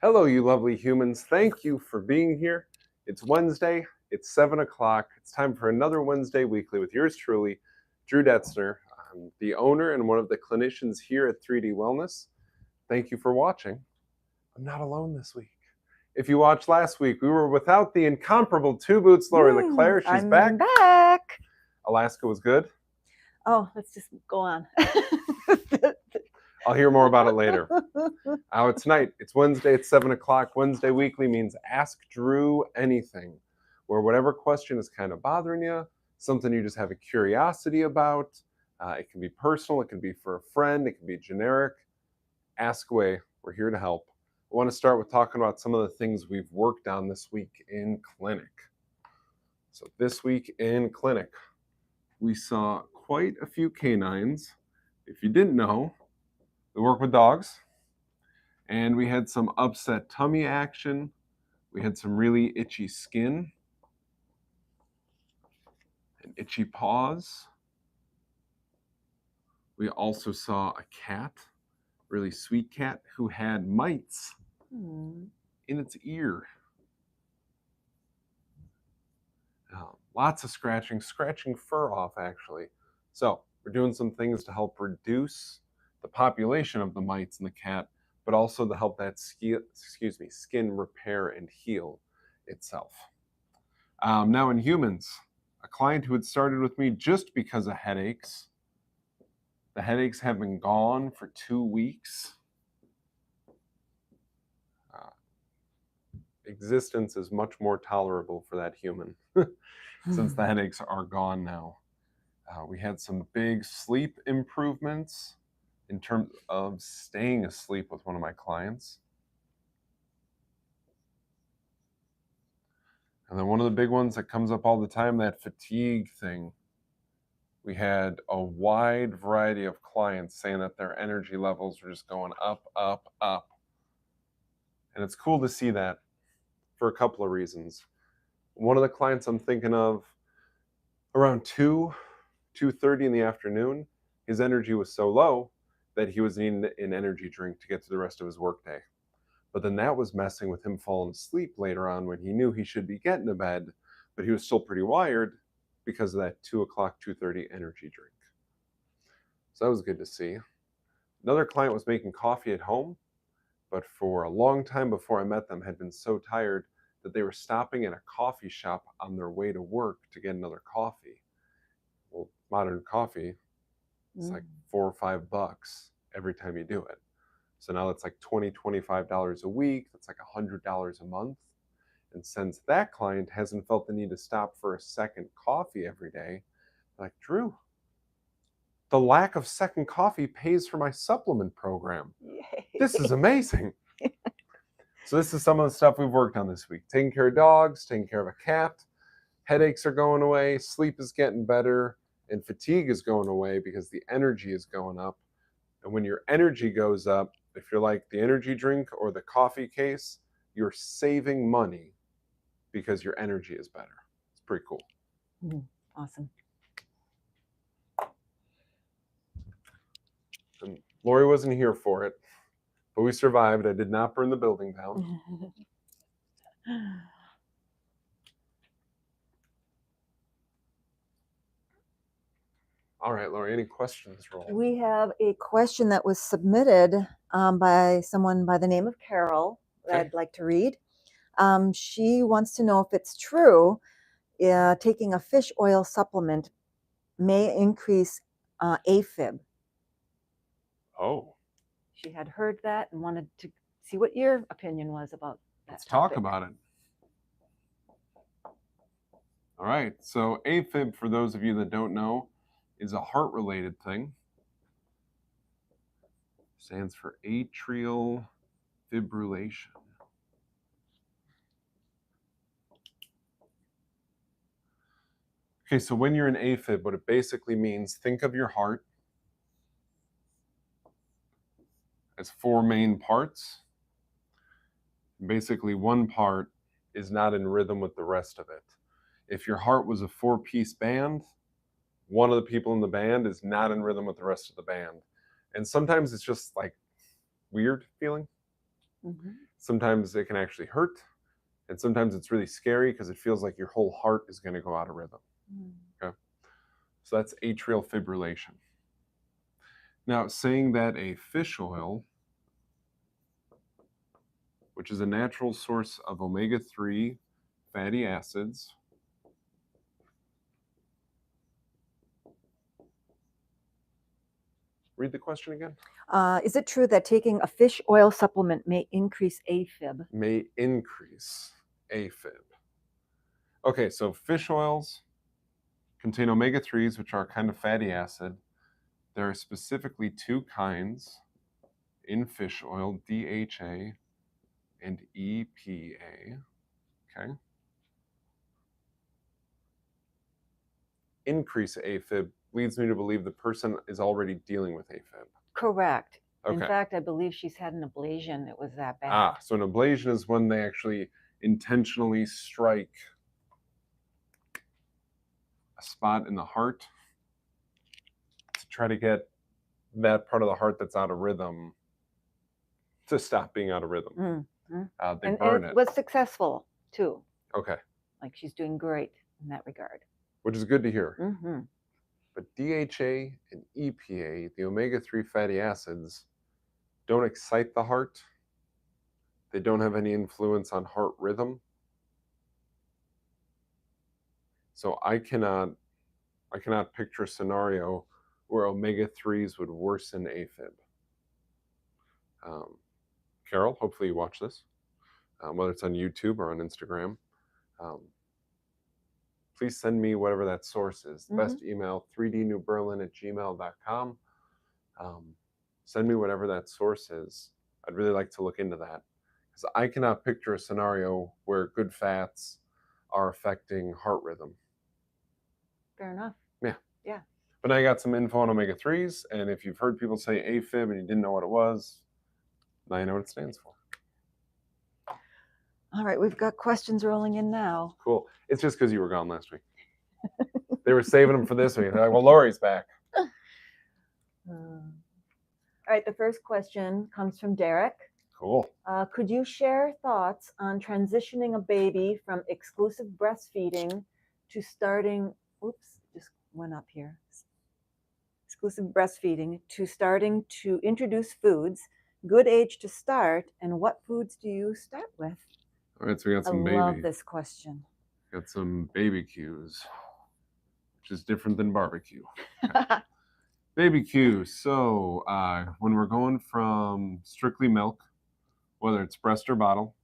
Hello, you lovely humans. Thank you for being here. It's Wednesday. It's 7 o'clock. It's time for another Wednesday Weekly with yours truly, Drew Detzner. I'm the owner and one of the clinicians here at 3D Wellness. Thank you for watching. I'm not alone this week. If you watched last week, we were without the incomparable Two Boots Lori LeClaire. She's I'm back. back. Alaska was good. Oh, let's just go on. I'll hear more about it later. It's night. It's Wednesday. It's 7 o'clock. Wednesday Weekly means Ask Drew Anything, where whatever question is kind of bothering you, something you just have a curiosity about. It can be personal. It can be for a friend. It can be generic. Ask away. We're here to help. I want to start with talking about some of the things we've worked on this week in clinic. So this week in clinic, we saw quite a few canines. If you didn't know, we work with dogs. And we had some upset tummy action. We had some really itchy skin and itchy paws. We also saw a cat, really sweet cat, who had mites in its ear. Lots of scratching fur off, actually. So we're doing some things to help reduce the population of the mites in the cat, but also to help that skin repair and heal itself. Now in humans, a client who had started with me just because of headaches. The headaches have been gone for 2 weeks. Existence is much more tolerable for that human since the headaches are gone now. We had some big sleep improvements in terms of staying asleep with one of my clients. And then one of the big ones that comes up all the time, that fatigue thing. We had a wide variety of clients saying that their energy levels were just going up, up, up. And it's cool to see that for a couple of reasons. One of the clients I'm thinking of, around 2:30 in the afternoon, his energy was so low that he was needing an energy drink to get to the rest of his workday. But then that was messing with him falling asleep later on when he knew he should be getting to bed, but he was still pretty wired because of that 2 o'clock, 2:30 energy drink. So that was good to see. Another client was making coffee at home, but for a long time before I met them had been so tired that they were stopping at a coffee shop on their way to work to get another coffee. Well, modern coffee, it's like $4 or $5 every time you do it. So now it's like $20, $25 a week. That's like $100 a month. And since that client hasn't felt the need to stop for a second coffee every day, like, Drew, the lack of second coffee pays for my supplement program. Yay. This is amazing. So this is some of the stuff we've worked on this week. Taking care of dogs, taking care of a cat. Headaches are going away, sleep is getting better, and fatigue is going away because the energy is going up. And when your energy goes up, if you're like the energy drink or the coffee case, you're saving money because your energy is better. It's pretty cool. Awesome. And Lori wasn't here for it, but we survived. I did not burn the building down. All right, Lori, any questions? We have a question that was submitted by someone by the name of Carol that I'd like to read. She wants to know if it's true taking a fish oil supplement may increase AFib. Oh. She had heard that and wanted to see what your opinion was about that. Let's talk about it. All right, so AFib, for those of you that don't know, is a heart-related thing. Stands for atrial fibrillation. Okay, so when you're in AFib, what it basically means, think of your heart as 4 main parts. Basically, one part is not in rhythm with the rest of it. If your heart was a 4-piece band, one of the people in the band is not in rhythm with the rest of the band. And sometimes it's just like weird feeling. Sometimes it can actually hurt, and sometimes it's really scary because it feels like your whole heart is going to go out of rhythm. Okay, so that's atrial fibrillation. Now, saying that a fish oil, which is a natural source of omega-3 fatty acids, read the question again. Is it true that taking a fish oil supplement may increase AFib? May increase AFib. Okay, so fish oils contain omega-3s, which are a kind of fatty acid. There are specifically two kinds in fish oil, DHA and EPA. Okay. Increase AFib leads me to believe the person is already dealing with AFib. Correct. Okay. In fact, I believe she's had an ablation. It was that bad. So an ablation is when they actually intentionally strike a spot in the heart to try to get that part of the heart that's out of rhythm to stop being out of rhythm. They burn and it. It was successful too. Okay. Like she's doing great in that regard. Which is good to hear. But DHA and EPA, the omega-3 fatty acids, don't excite the heart. They don't have any influence on heart rhythm. So I cannot picture a scenario where omega-3s would worsen AFib. Carol, hopefully you watch this, whether it's on YouTube or on Instagram. Please send me whatever that source is. The best email, 3dnewberlin@gmail.com. Send me whatever that source is. I'd really like to look into that, because I cannot picture a scenario where good fats are affecting heart rhythm. Fair enough. Yeah. But now I got some info on omega-3s, and if you've heard people say AFib and you didn't know what it was, now you know what it stands for. All right, we've got questions rolling in now. Cool. It's just because you were gone last week. They were saving them for this week. They're like, well, Lori's back. All right, the first question comes from Derek. Cool. Could you share thoughts on transitioning a baby from exclusive breastfeeding to starting, just went up here. Exclusive breastfeeding to starting to introduce foods, good age to start, and what foods do you start with? All right, so we got some I love this question. Got some baby cues, which is different than barbecue. Baby cues. So when we're going from strictly milk, whether it's breast or bottle,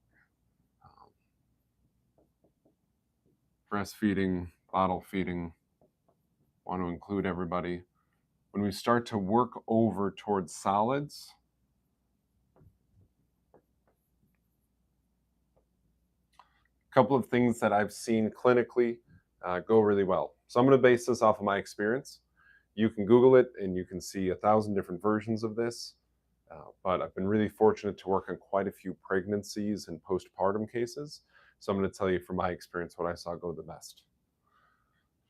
breastfeeding, bottle feeding, want to include everybody. When we start to work over towards solids, a couple of things that I've seen clinically go really well. So I'm going to base this off of my experience. You can Google it and you can see 1,000 different versions of this. But I've been really fortunate to work on quite a few pregnancies and postpartum cases. So I'm going to tell you from my experience what I saw go the best.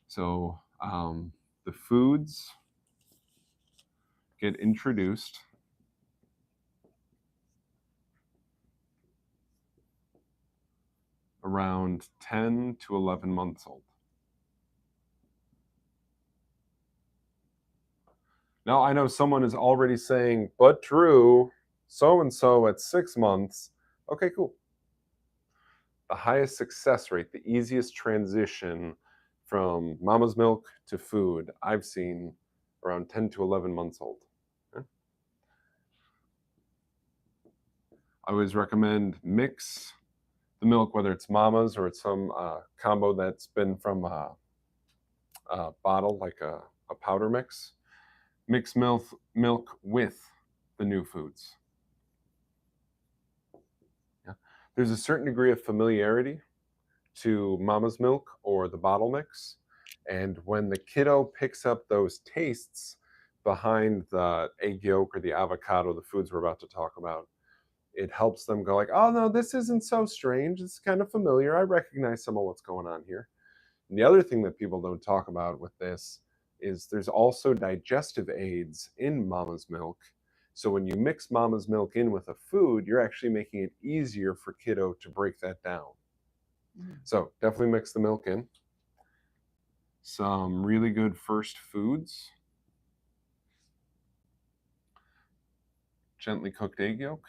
So the foods get introduced around 10 to 11 months old. Now, I know someone is already saying, but Drew, so-and-so at 6 months. Okay, cool. The highest success rate, the easiest transition from mama's milk to food I've seen around 10 to 11 months old. Okay? I always recommend mix the milk, whether it's mama's or it's some combo that's been from a bottle, like a powder mix. Mix milk with the new foods. Yeah. There's a certain degree of familiarity to mama's milk or the bottle mix. And when the kiddo picks up those tastes behind the egg yolk or the avocado, the foods we're about to talk about, it helps them go like, oh no, this isn't so strange. It's kind of familiar. I recognize some of what's going on here. And the other thing that people don't talk about with this is there's also digestive aids in mama's milk So when you mix mama's milk in with a food, you're actually making it easier for kiddo to break that down. So definitely mix the milk in. Some really good first foods. Gently cooked egg yolk.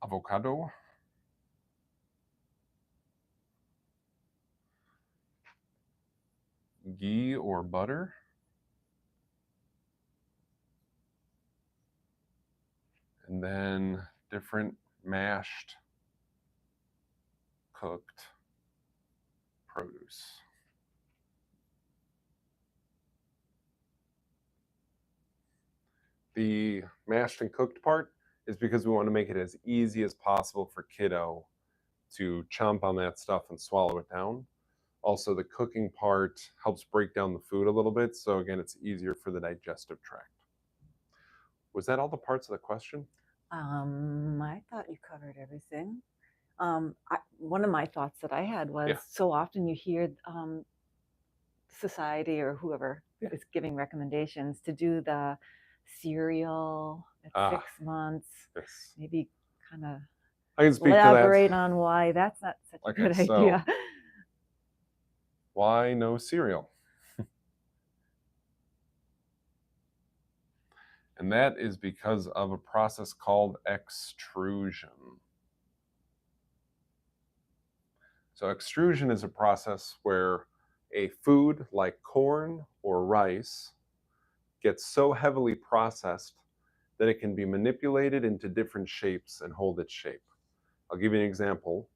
Avocado. Ghee or butter. And then different mashed, cooked produce. The mashed and cooked part is because we want to make it as easy as possible for kiddo to chomp on that stuff and swallow it down. Also, the cooking part helps break down the food a little bit, so again, it's easier for the digestive tract. Was that all the parts of the question? I thought you covered everything. One of my thoughts that I had was, so often you hear society or whoever is giving recommendations to do the cereal at 6 months. Yes. Maybe kind of I can speak elaborate to that. on why that's not such a good idea. Why no cereal? And that is because of a process called extrusion. So extrusion is a process where a food like corn or rice gets so heavily processed that it can be manipulated into different shapes and hold its shape. I'll give you an example.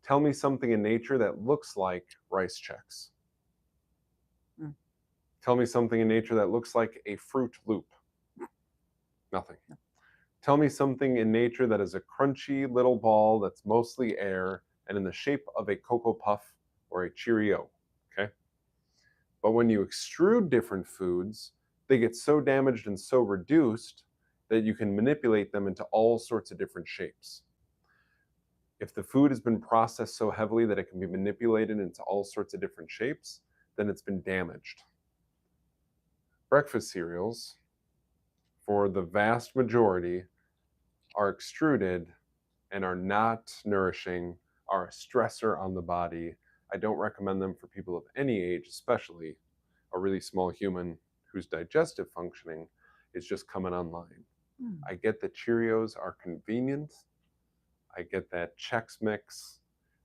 Tell me something in nature that looks like rice checks. Tell me something in nature that looks like a Fruit Loop. Nothing. Tell me something in nature that is a crunchy little ball that's mostly air and in the shape of a Cocoa Puff or a Cheerio, okay? But when you extrude different foods, they get so damaged and so reduced that you can manipulate them into all sorts of different shapes. If the food has been processed so heavily that it can be manipulated into all sorts of different shapes, then it's been damaged. Breakfast cereals, for the vast majority, are extruded and are not nourishing, are a stressor on the body. I don't recommend them for people of any age, especially a really small human whose digestive functioning is just coming online. I get that Cheerios are convenient. I get that Chex Mix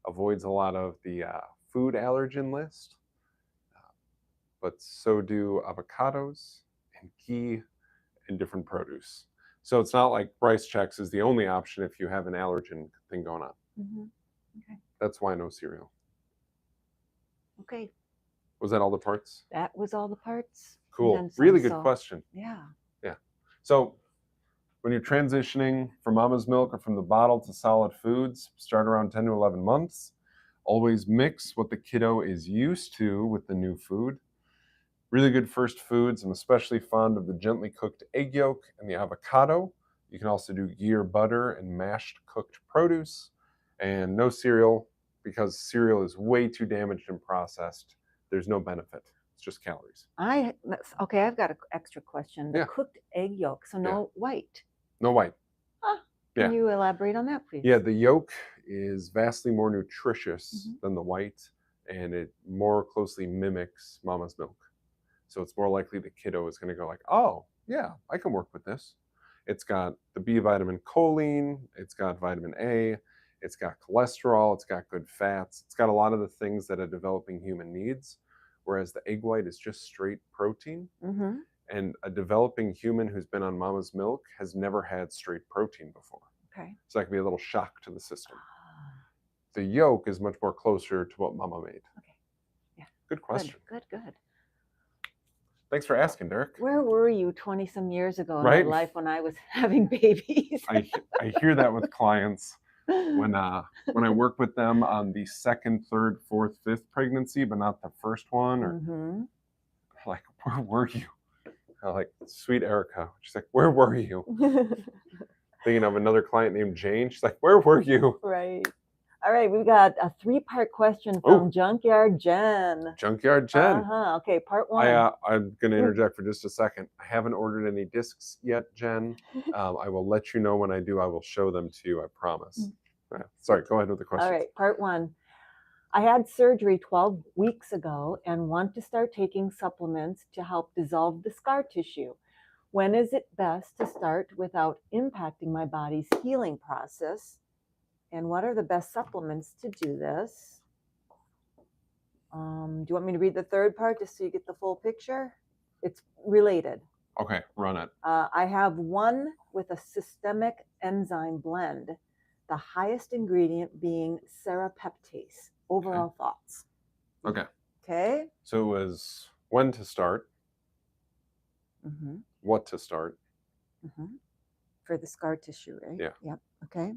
avoids a lot of the food allergen list, but so do avocados and ghee and different produce. So it's not like rice checks is the only option if you have an allergen thing going on. Okay. That's why no cereal. Okay. Was that all the parts? That was all the parts. Cool. Really good question. Yeah. Yeah. So when you're transitioning from mama's milk or from the bottle to solid foods, start around 10 to 11 months. Always mix what the kiddo is used to with the new food. Really good first foods. I'm especially fond of the gently cooked egg yolk and the avocado. You can also do ghee or butter and mashed cooked produce. And no cereal, because cereal is way too damaged and processed. There's no benefit. It's just calories. Okay, I've got an extra question. The cooked egg yolk, so no white. No white. Can you elaborate on that, please? Yeah, the yolk is vastly more nutritious than the white, and it more closely mimics mama's milk. So it's more likely the kiddo is going to go like, oh, yeah, I can work with this. It's got the B vitamin choline, it's got vitamin A, it's got cholesterol, it's got good fats, it's got a lot of the things that a developing human needs, whereas the egg white is just straight protein. And a developing human who's been on mama's milk has never had straight protein before. Okay. So that can be a little shock to the system. The yolk is much more closer to what mama made. Okay. Yeah. Good question. Good. Thanks for asking, Derek. Where were you 20-some years ago in my life when I was having babies? I hear that with clients when I work with them on the second, third, fourth, fifth pregnancy, but not the first one. Or like, where were you? I'm like, sweet Erica. She's like, where were you? Thinking of another client named Jane. She's like, where were you? Right. All right, we've got a 3-part question from Junkyard Jen. Junkyard Jen. Okay, part 1. I'm going to interject for just a second. I haven't ordered any discs yet, Jen. I will let you know when I do. I will show them to you, I promise. Sorry, go ahead with the question. All right, part 1. I had surgery 12 weeks ago and want to start taking supplements to help dissolve the scar tissue. When is it best to start without impacting my body's healing process? And what are the best supplements to do this? Do you want me to read the 3rd part just so you get the full picture? It's related. Okay, run it. I have one with a systemic enzyme blend, the highest ingredient being serapeptase. Overall thoughts. Okay. Okay. So it was when to start, what to start. For the scar tissue, right? Yeah. Yep. Okay.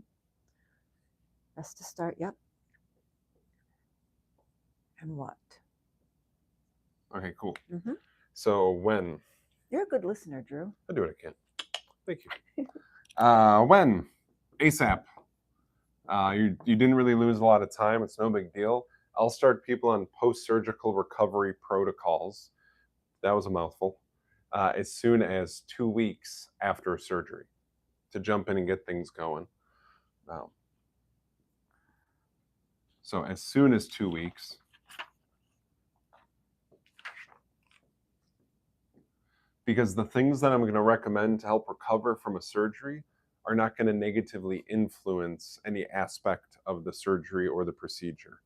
Best to start. Yep. And what? Okay, cool. So when? You're a good listener, Drew. I do what I can. Thank you. When? ASAP. You didn't really lose a lot of time. It's no big deal. I'll start people on post-surgical recovery protocols. That was a mouthful. As soon as 2 weeks after surgery to jump in and get things going. So as soon as 2 weeks. Because the things that I'm going to recommend to help recover from a surgery are not going to negatively influence any aspect of the surgery or the procedure.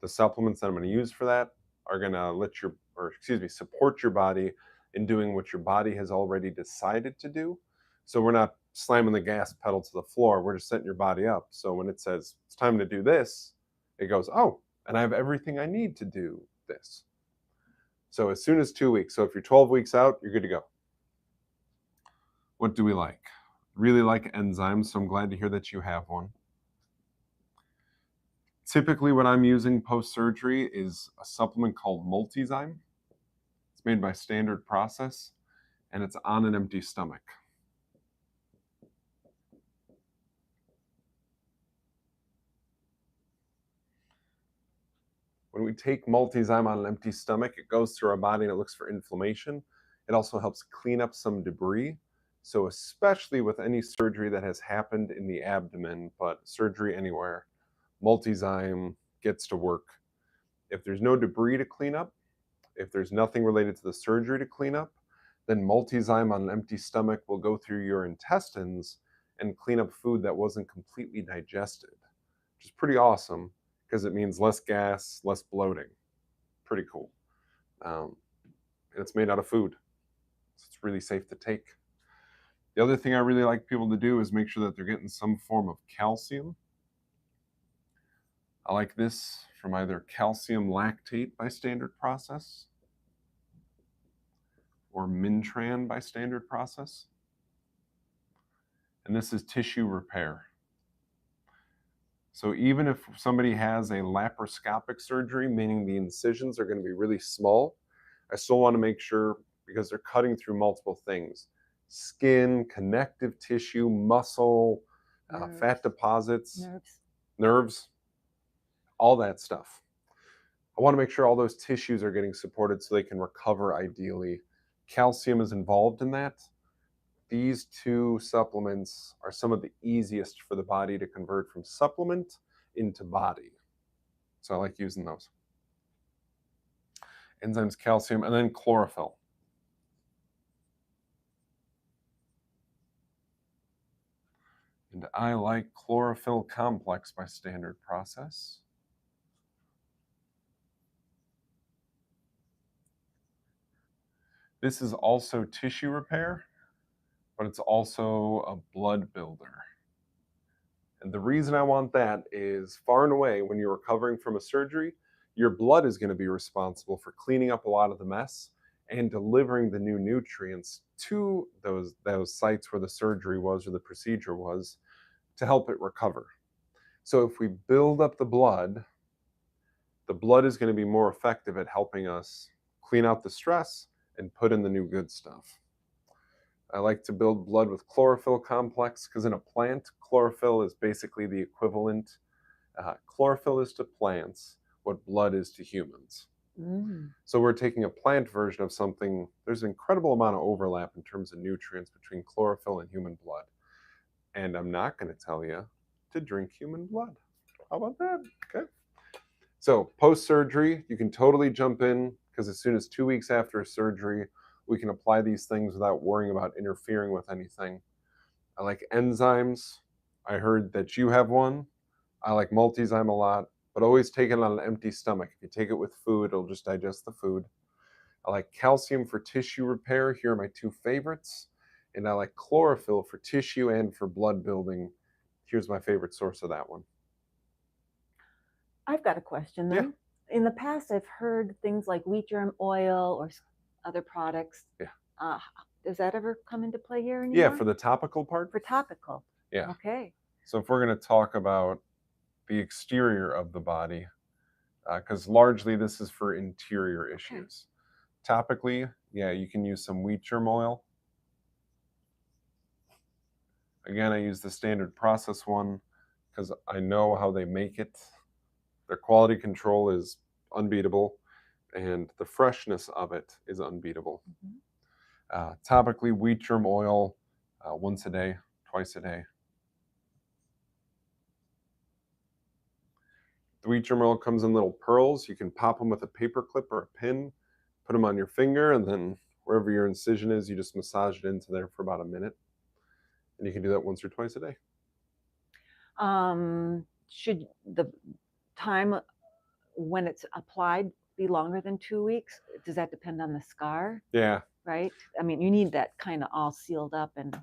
The supplements that I'm going to use for that are going to support your body in doing what your body has already decided to do. So we're not slamming the gas pedal to the floor. We're just setting your body up. So when it says it's time to do this, it goes, oh, and I have everything I need to do this. So as soon as 2 weeks. So if you're 12 weeks out, you're good to go. What do we like? Really like enzymes, so I'm glad to hear that you have one. Typically what I'm using post-surgery is a supplement called Multizyme. It's made by Standard Process, and it's on an empty stomach. When we take Multizyme on an empty stomach, it goes through our body and it looks for inflammation. It also helps clean up some debris. So especially with any surgery that has happened in the abdomen, but surgery anywhere, Multizyme gets to work. If there's no debris to clean up, if there's nothing related to the surgery to clean up, then Multizyme on an empty stomach will go through your intestines and clean up food that wasn't completely digested, which is pretty awesome because it means less gas, less bloating. Pretty cool. And it's made out of food, so it's really safe to take. The other thing I really like people to do is make sure that they're getting some form of calcium. I like this from either calcium lactate by Standard Process or Mintran by Standard Process. And this is tissue repair. So even if somebody has a laparoscopic surgery, meaning the incisions are going to be really small, I still want to make sure, because they're cutting through multiple things, skin, connective tissue, muscle, fat deposits, nerves, all that stuff. I want to make sure all those tissues are getting supported so they can recover ideally. Calcium is involved in that. These 2 supplements are some of the easiest for the body to convert from supplement into body. So I like using those. Enzymes, calcium, and then chlorophyll. And I like chlorophyll complex by Standard Process. This is also tissue repair, but it's also a blood builder. And the reason I want that is far and away when you're recovering from a surgery, your blood is going to be responsible for cleaning up a lot of the mess and delivering the new nutrients to those sites where the surgery was or the procedure was to help it recover. So if we build up the blood is going to be more effective at helping us clean out the stress and put in the new good stuff. I like to build blood with chlorophyll complex because in a plant, chlorophyll is basically the equivalent Chlorophyll is to plants what blood is to humans. Mm. So we're taking a plant version of something. There's an incredible amount of overlap in terms of nutrients between chlorophyll and human blood. And I'm not going to tell you to drink human blood. How about that? Okay. So post-surgery, you can totally jump in because as soon as 2 weeks after surgery, we can apply these things without worrying about interfering with anything. I like enzymes. I heard that you have one. I like multizyme a lot, but always take it on an empty stomach. If you take it with food, it'll just digest the food. I like calcium for tissue repair. Here are my two favorites. And I like chlorophyll for tissue and for blood building. Here's my favorite source of that one. I've got a question then. Yeah. In the past, I've heard things like wheat germ oil or other products. Yeah. Does that ever come into play here anymore? Yeah, for the topical part? For topical. Yeah. Okay. So if we're going to talk about the exterior of the body, because largely this is for interior issues. Okay. Topically, yeah, you can use some wheat germ oil. Again, I use the standard process one because I know how they make it. Their quality control is unbeatable, and the freshness of it is unbeatable. Mm-hmm. Topically, wheat germ oil once a day, twice a day. The wheat germ oil comes in little pearls. You can pop them with a paper clip or a pin, put them on your finger, and then wherever your incision is, you just massage it into there for about a minute. And you can do that once or twice a day. Should the time when it's applied be longer than 2 weeks? Does that depend on the scar? Yeah. Right? I mean, you need that kind of all sealed up and...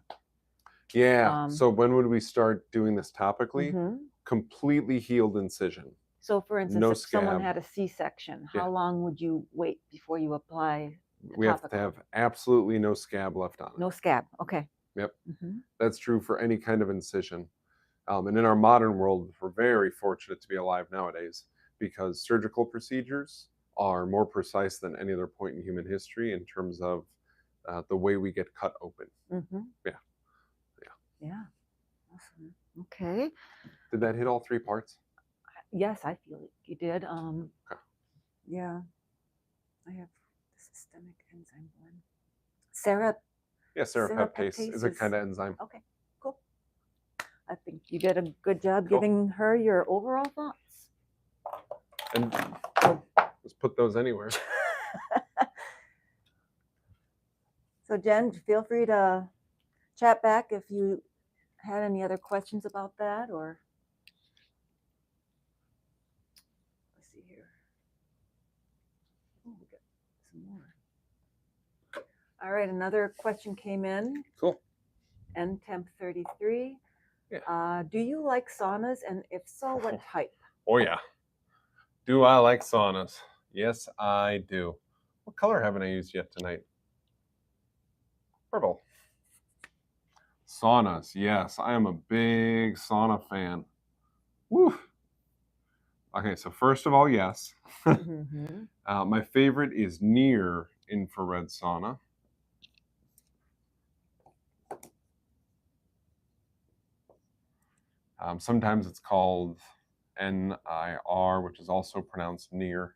Yeah. So when would we start doing this topically? Mm-hmm. Completely healed incision. So for instance, no if scab. someone had a C-section, how long would you wait before you apply we have to have absolutely no scab left on it. No scab. Okay. Yep. Mm-hmm. That's true for any kind of incision. And in our modern world, we're very fortunate to be alive nowadays because surgical procedures are more precise than any other point in human history in terms of the way we get cut open. Mm-hmm. Yeah. Awesome. Okay. Did that hit all three parts? Yes, I feel like you did. Okay. Yeah. I have the systemic enzyme one. Serapeptase is a kind of enzyme. Okay, cool. I think you did a good job giving her your overall thoughts. And let's put those anywhere. So Jen, feel free to chat back if you had any other questions about that, or let's see here. Oh, we got some more. All right, another question came in. Cool. NTP 33. Yeah. Do you like saunas, and if so, what type? Oh yeah. Do I like saunas? Yes, I do. What color haven't I used yet tonight? Purple. Saunas, yes. I am a big sauna fan. Woo! Okay, so first of all, yes. Mm-hmm. My favorite is near infrared sauna. Sometimes it's called NIR, which is also pronounced near.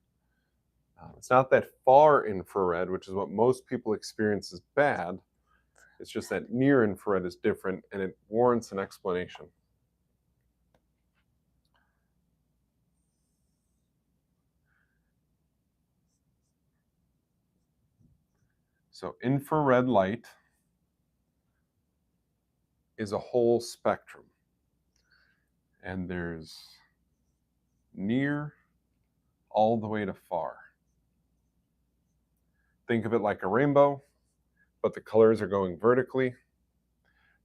It's not that far infrared, which is what most people experience as bad. It's just that near infrared is different, and it warrants an explanation. So infrared light is a whole spectrum. And there's near all the way to far. Think of it like a rainbow, but the colors are going vertically.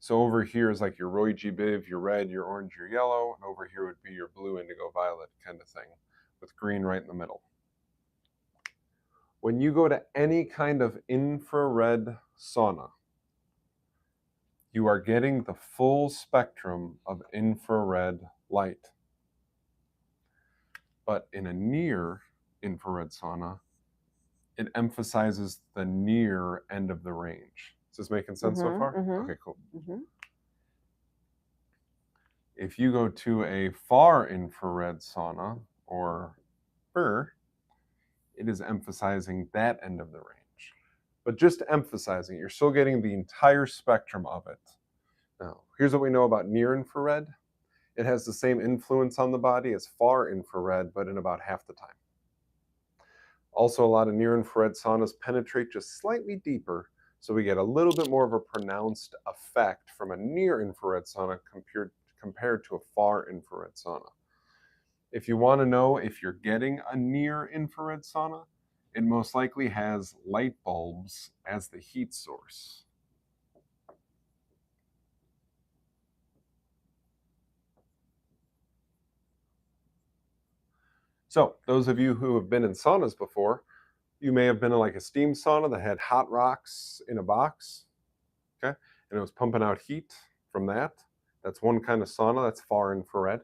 So over here is like your Roy G. Biv, your red, your orange, your yellow, and over here would be your blue, indigo, violet kind of thing, with green right in the middle. When you go to any kind of infrared sauna, you are getting the full spectrum of infrared light. But in a near infrared sauna, it emphasizes the near end of the range. Is this making sense so far? Okay, cool. If you go to a far infrared sauna, or FIR, it is emphasizing that end of the range. But just emphasizing, you're still getting the entire spectrum of it. Now, here's what we know about near infrared. It has the same influence on the body as far infrared, but in about half the time. Also, a lot of near infrared saunas penetrate just slightly deeper, so we get a little bit more of a pronounced effect from a near infrared sauna compared to a far infrared sauna. If you want to know if you're getting a near infrared sauna, it most likely has light bulbs as the heat source. So, those of you who have been in saunas before, you may have been in like a steam sauna that had hot rocks in a box, okay? And it was pumping out heat from that. That's one kind of sauna, that's far infrared.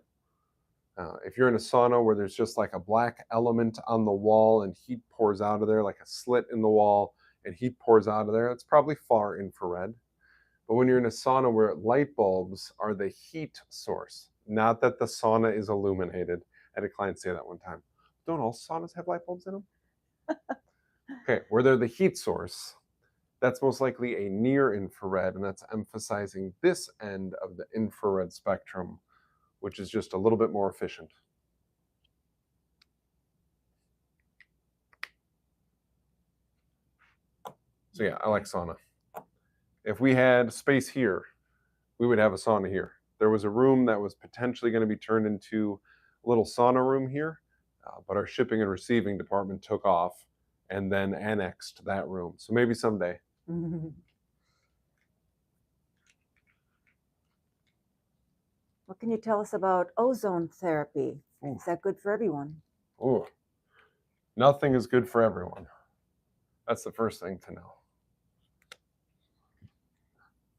If you're in a sauna where there's just like a black element on the wall and heat pours out of there, like a slit in the wall and heat pours out of there, it's probably far infrared. But when you're in a sauna where light bulbs are the heat source, not that the sauna is illuminated. I had a client say that one time. Don't all saunas have light bulbs in them? Okay, where they're the heat source, that's most likely a near infrared, and that's emphasizing this end of the infrared spectrum, which is just a little bit more efficient. So yeah, I like sauna. If we had space here, we would have a sauna here. There was a room that was potentially going to be turned into a little sauna room here, but our shipping and receiving department took off and then annexed that room. So maybe someday. What can you tell us about ozone therapy? Ooh. Is that good for everyone? Oh, nothing is good for everyone. That's the first thing to know.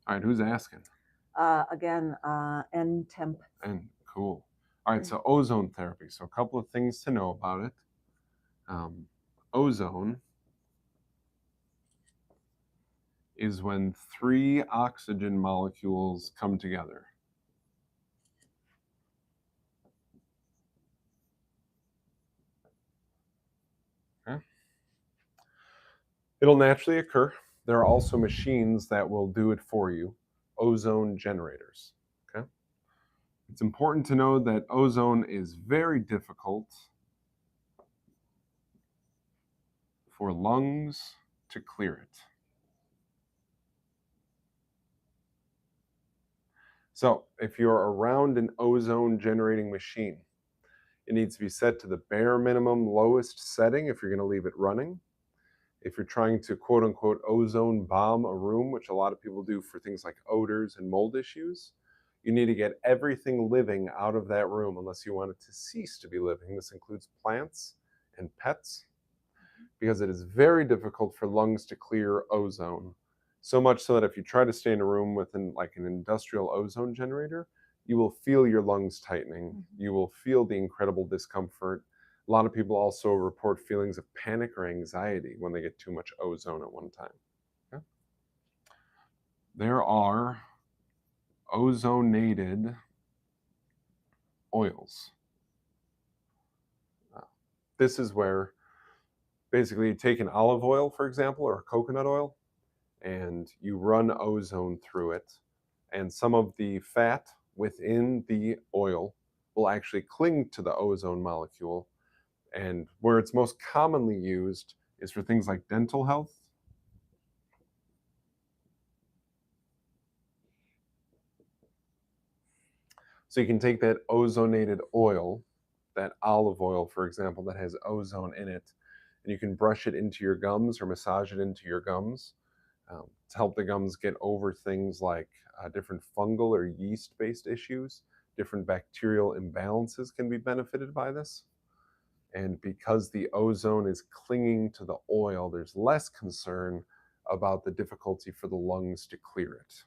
All right, who's asking? Again, NTP. And cool. All right, so ozone therapy. So a couple of things to know about it. Ozone is when 3 oxygen molecules come together. Okay. It'll naturally occur. There are also machines that will do it for you, ozone generators. Okay. It's important to know that ozone is very difficult for lungs to clear it. So if you're around an ozone generating machine, it needs to be set to the bare minimum lowest setting if you're going to leave it running. If you're trying to quote unquote ozone bomb a room, which a lot of people do for things like odors and mold issues, you need to get everything living out of that room unless you want it to cease to be living. This includes plants and pets, because it is very difficult for lungs to clear ozone. So much so that if you try to stay in a room with an industrial ozone generator, you will feel your lungs tightening. You will feel the incredible discomfort. A lot of people also report feelings of panic or anxiety when they get too much ozone at one time. Okay? There are ozonated oils. This is where basically you take an olive oil, for example, or coconut oil, and you run ozone through it, and some of the fat within the oil will actually cling to the ozone molecule. And where it's most commonly used is for things like dental health. So you can take that ozonated oil, that olive oil, for example, that has ozone in it, and you can brush it into your gums or massage it into your gums to help the gums get over things like different fungal or yeast-based issues. Different bacterial imbalances can be benefited by this. And because the ozone is clinging to the oil, there's less concern about the difficulty for the lungs to clear it.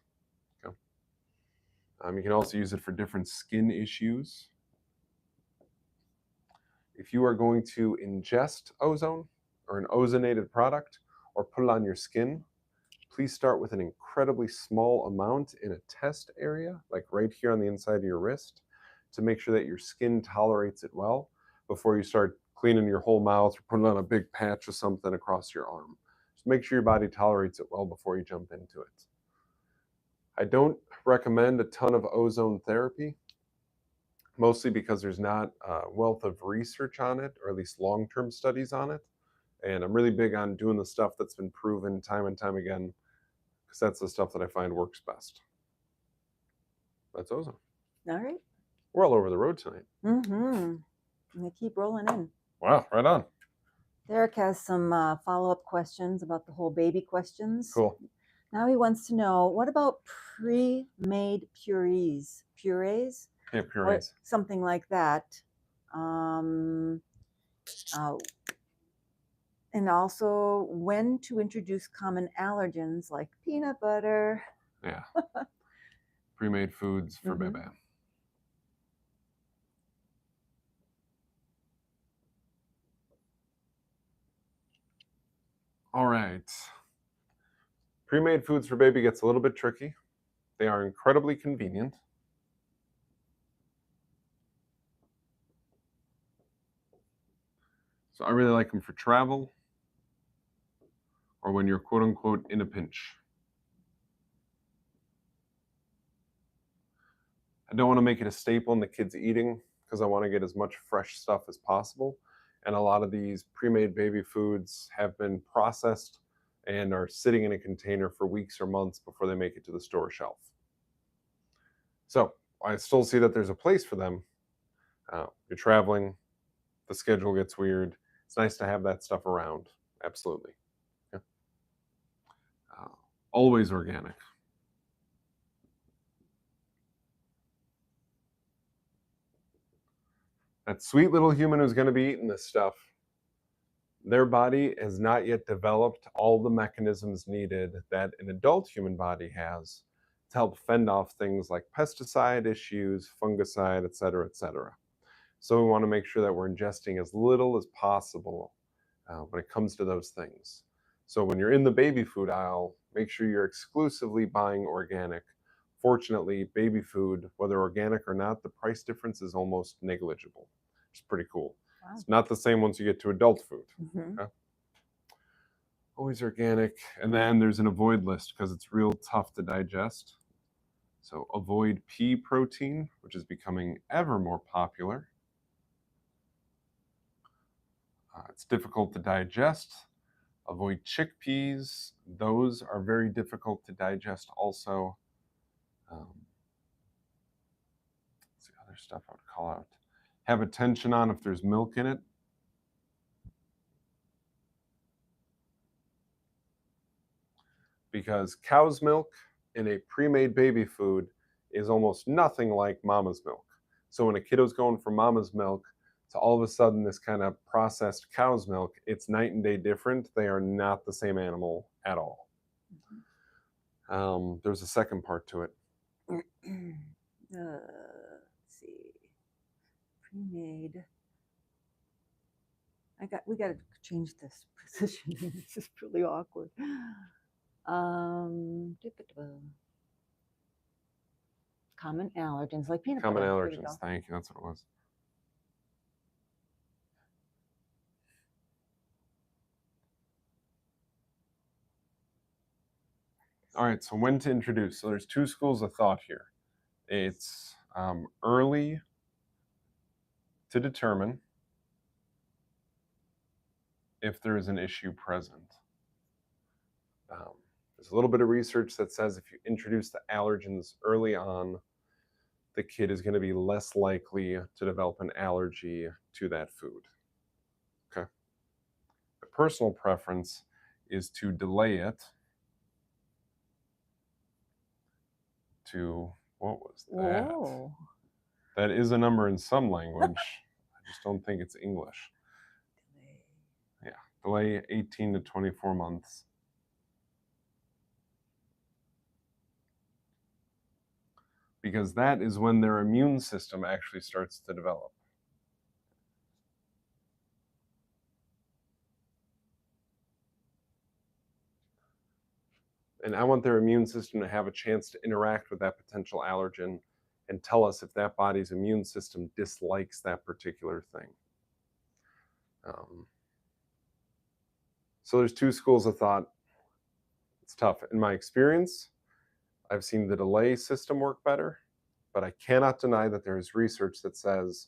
Okay? You can also use it for different skin issues. If you are going to ingest ozone or an ozonated product or put it on your skin, please start with an incredibly small amount in a test area, like right here on the inside of your wrist, to make sure that your skin tolerates it well before you start cleaning your whole mouth or putting on a big patch of something across your arm. Just make sure your body tolerates it well before you jump into it. I don't recommend a ton of ozone therapy, mostly because there's not a wealth of research on it, or at least long-term studies on it. And I'm really big on doing the stuff that's been proven time and time again, because that's the stuff that I find works best. That's ozone. All right. We're all over the road tonight. And they keep rolling in. Wow, right on. Derek has some follow-up questions about the whole baby questions. Cool. Now he wants to know, what about pre-made purees? Purees? Yeah, purees. Or something like that. And also when to introduce common allergens like peanut butter. Yeah. Pre-made foods for baby. All right. Pre-made foods for baby gets a little bit tricky. They are incredibly convenient. So I really like them for travel or when you're quote unquote in a pinch. I don't want to make it a staple in the kids' eating because I want to get as much fresh stuff as possible. And a lot of these pre-made baby foods have been processed and are sitting in a container for weeks or months before they make it to the store shelf. So I still see that there's a place for them. You're traveling, the schedule gets weird. It's nice to have that stuff around. Absolutely. Yeah. Always organic. That sweet little human who's going to be eating this stuff, their body has not yet developed all the mechanisms needed that an adult human body has to help fend off things like pesticide issues, fungicide, et cetera, et cetera. So we want to make sure that we're ingesting as little as possible when it comes to those things. So when you're in the baby food aisle, make sure you're exclusively buying organic. Fortunately, baby food, whether organic or not, the price difference is almost negligible. It's pretty cool. Wow. It's not the same once you get to adult food. Okay? Always organic. And then there's an avoid list because it's real tough to digest. So avoid pea protein, which is becoming ever more popular. It's difficult to digest. Avoid chickpeas. Those are very difficult to digest also. What's the other stuff I would call out? Have attention on if there's milk in it. Because cow's milk in a pre-made baby food is almost nothing like mama's milk. So when a kiddo's going from mama's milk to all of a sudden this kind of processed cow's milk, it's night and day different. They are not the same animal at all. There's a second part to it. Let's see. Pre-made. We got to change this position. This is really awkward. Common allergens like peanut butter. Common allergens. Thank you. That's what it was. All right, so when to introduce. So there's two schools of thought here. It's early to determine if there is an issue present. There's a little bit of research that says if you introduce the allergens early on, the kid is going to be less likely to develop an allergy to that food. Okay. The personal preference is to delay it to, what was that? Whoa. That is a number in some language. I just don't think it's English. Yeah, delay 18 to 24 months. Because that is when their immune system actually starts to develop. And I want their immune system to have a chance to interact with that potential allergen and tell us if that body's immune system dislikes that particular thing. So there's two schools of thought. It's tough. In my experience, I've seen the delay system work better, but I cannot deny that there is research that says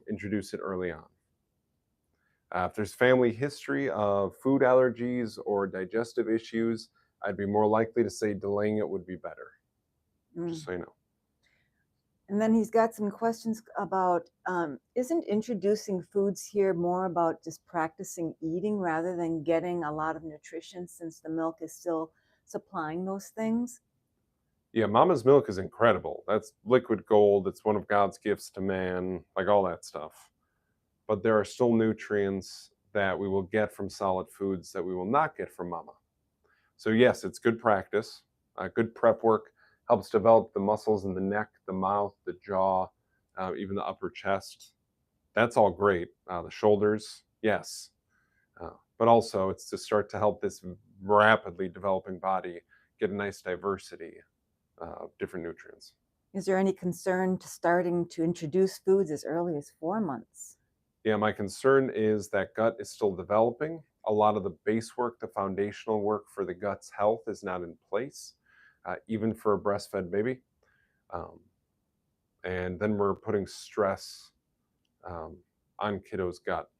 introduce it early on. If there's family history of food allergies or digestive issues, I'd be more likely to say delaying it would be better. Just so you know. And then he's got some questions about, isn't introducing foods here more about just practicing eating rather than getting a lot of nutrition, since the milk is still supplying those things? Yeah, mama's milk is incredible. That's liquid gold. It's one of God's gifts to man, like all that stuff. But there are still nutrients that we will get from solid foods that we will not get from mama. So yes, it's good practice. Good prep work helps develop the muscles in the neck, the mouth, the jaw, even the upper chest. That's all great. The shoulders, yes. But also it's to start to help this rapidly developing body get a nice diversity of different nutrients. Is there any concern to starting to introduce foods as early as 4 months? Yeah, my concern is that gut is still developing. A lot of the base work, the foundational work for the gut's health is not in place, even for a breastfed baby. And then we're putting stress on kiddo's gut.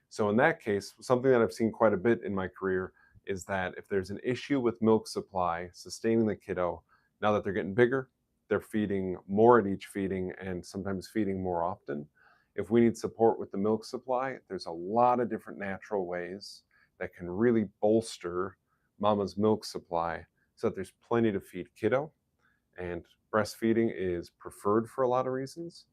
So in that case, something that I've seen quite a bit in my career is that if there's an issue with milk supply sustaining the kiddo, now that they're getting bigger, they're feeding more at each feeding and sometimes feeding more often. If we need support with the milk supply, there's a lot of different natural ways that can really bolster mama's milk supply so that there's plenty to feed kiddo. And breastfeeding is preferred for a lot of reasons,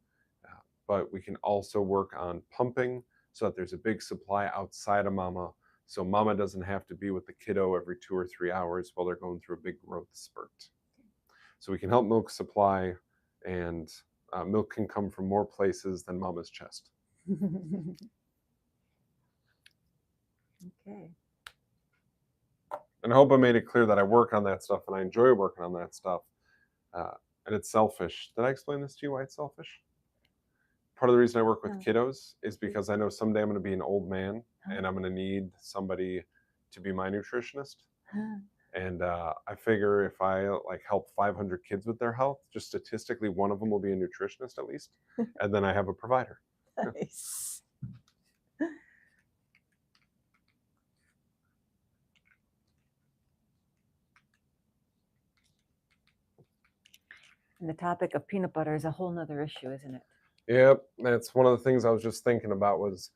but we can also work on pumping so that there's a big supply outside of mama, so mama doesn't have to be with the kiddo every 2 or 3 hours while they're going through a big growth spurt. So we can help milk supply, and milk can come from more places than mama's chest. Okay. And I hope I made it clear that I work on that stuff and I enjoy working on that stuff. And it's selfish. Did I explain this to you why it's selfish? Part of the reason I work with kiddos is because I know someday I'm going to be an old man and I'm going to need somebody to be my nutritionist. And I figure if I help 500 kids with their health, just statistically, one of them will be a nutritionist at least. And then I have a provider. Nice. And the topic of peanut butter is a whole nother issue, isn't it? Yep, that's one of the things I was just thinking about was,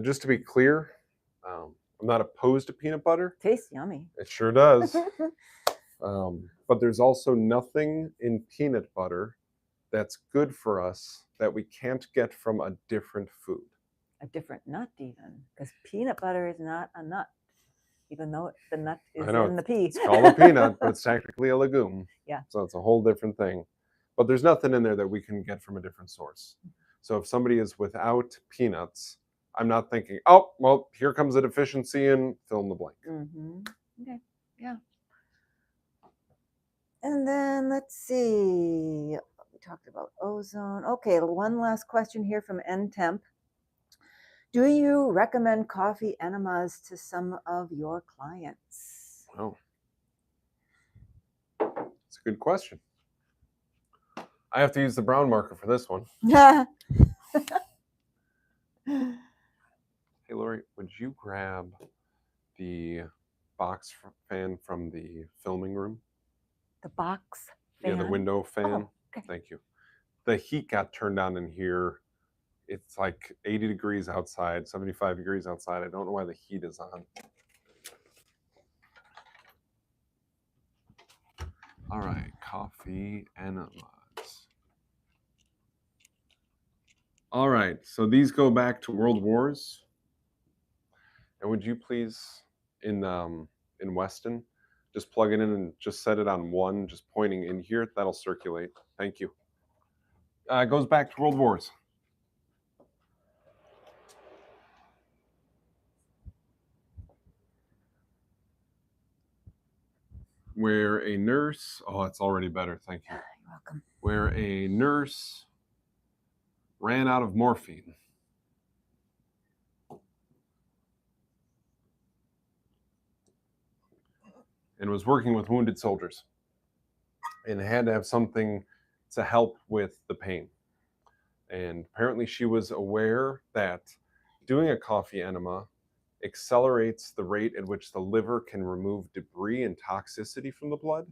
just to be clear, I'm not opposed to peanut butter. Tastes yummy. It sure does. But there's also nothing in peanut butter that's good for us that we can't get from a different food. A different nut even, because peanut butter is not a nut, even though the nut is in the pea. It's called a peanut, but it's technically a legume. Yeah. So it's a whole different thing. But there's nothing in there that we can get from a different source. So if somebody is without peanuts, I'm not thinking, oh, well, here comes a deficiency in fill in the blank. Okay, yeah. And then let's see, we talked about ozone. Okay, one last question here from NTP. Do you recommend coffee enemas to some of your clients? Oh, that's a good question. I have to use the brown marker for this one. Yeah. Hey, Lori, would you grab the box fan from the filming room? The box fan? Yeah, the window fan. Oh, okay. Thank you. The heat got turned on in here. It's like 80 degrees outside, 75 degrees outside. I don't know why the heat is on. All right, coffee enemas. All right, so these go back to World Wars. And would you please, in Weston, just plug it in and just set it on 1, just pointing in here. That'll circulate. Thank you. It goes back to World Wars. where a nurse, oh, it's already better, thank you. You're welcome. Where a nurse ran out of morphine. And was working with wounded soldiers and had to have something to help with the pain. And apparently she was aware that doing a coffee enema accelerates the rate at which the liver can remove debris and toxicity from the blood.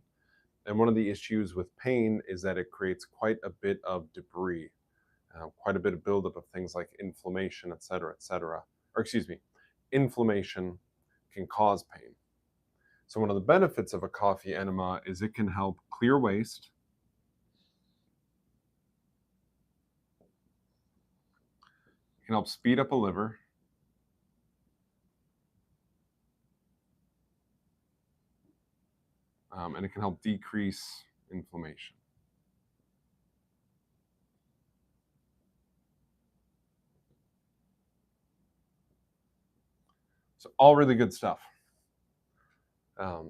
And one of the issues with pain is that it creates quite a bit of debris, quite a bit of buildup of things like inflammation, et cetera, et cetera. Or excuse me, inflammation can cause pain. So one of the benefits of a coffee enema is it can help clear waste. It can help speed up a liver. And it can help decrease inflammation. So all really good stuff. I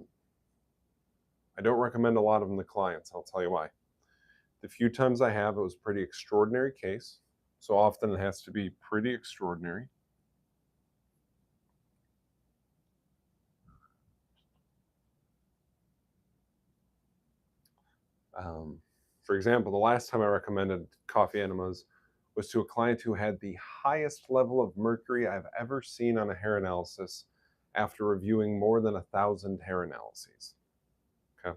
don't recommend a lot of them to clients. I'll tell you why. The few times I have, it was a pretty extraordinary case. So often it has to be pretty extraordinary. For example, the last time I recommended coffee enemas was to a client who had the highest level of mercury I've ever seen on a hair analysis after reviewing more than 1,000 hair analyses. Okay.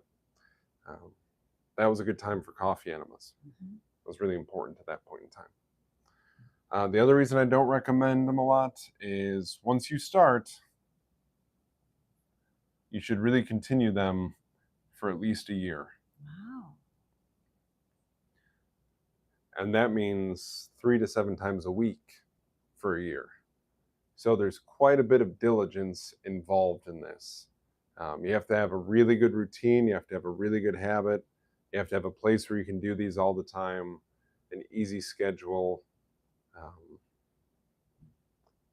That was a good time for coffee enemas. It was really important at that point in time. The other reason I don't recommend them a lot is once you start, you should really continue them for at least a year. Wow. And that means 3 to 7 times a week for a year. So there's quite a bit of diligence involved in this. You have to have a really good routine. You have to have a really good habit. You have to have a place where you can do these all the time, an easy schedule.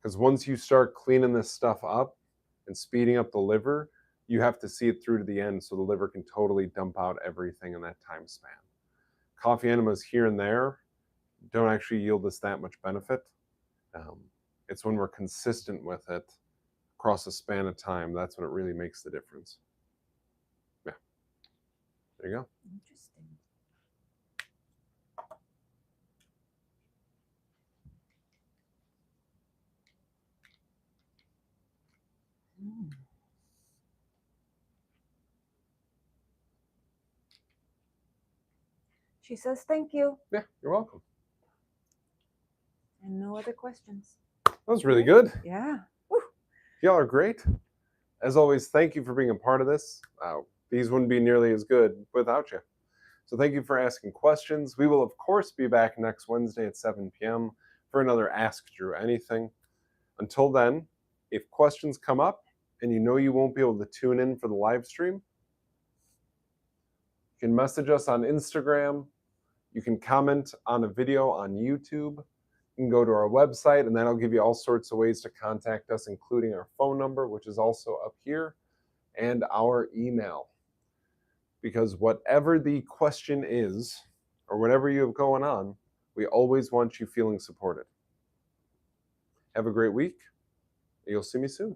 Because once you start cleaning this stuff up and speeding up the liver, you have to see it through to the end so the liver can totally dump out everything in that time span. Coffee enemas here and there don't actually yield us that much benefit. It's when we're consistent with it across a span of time, that's when it really makes the difference. Yeah. There you go. Interesting. She says thank you. Yeah, you're welcome. And no other questions. That was really good. Yeah. Y'all are great. As always, thank you for being a part of this. These wouldn't be nearly as good without you. So thank you for asking questions. We will, of course, be back next Wednesday at 7 p.m. for another Ask Drew Anything. Until then, if questions come up and you know you won't be able to tune in for the live stream, you can message us on Instagram. You can comment on a video on YouTube. You can go to our website, and that'll give you all sorts of ways to contact us, including our phone number, which is also up here, and our email. Because whatever the question is, or whatever you have going on, we always want you feeling supported. Have a great week. You'll see me soon.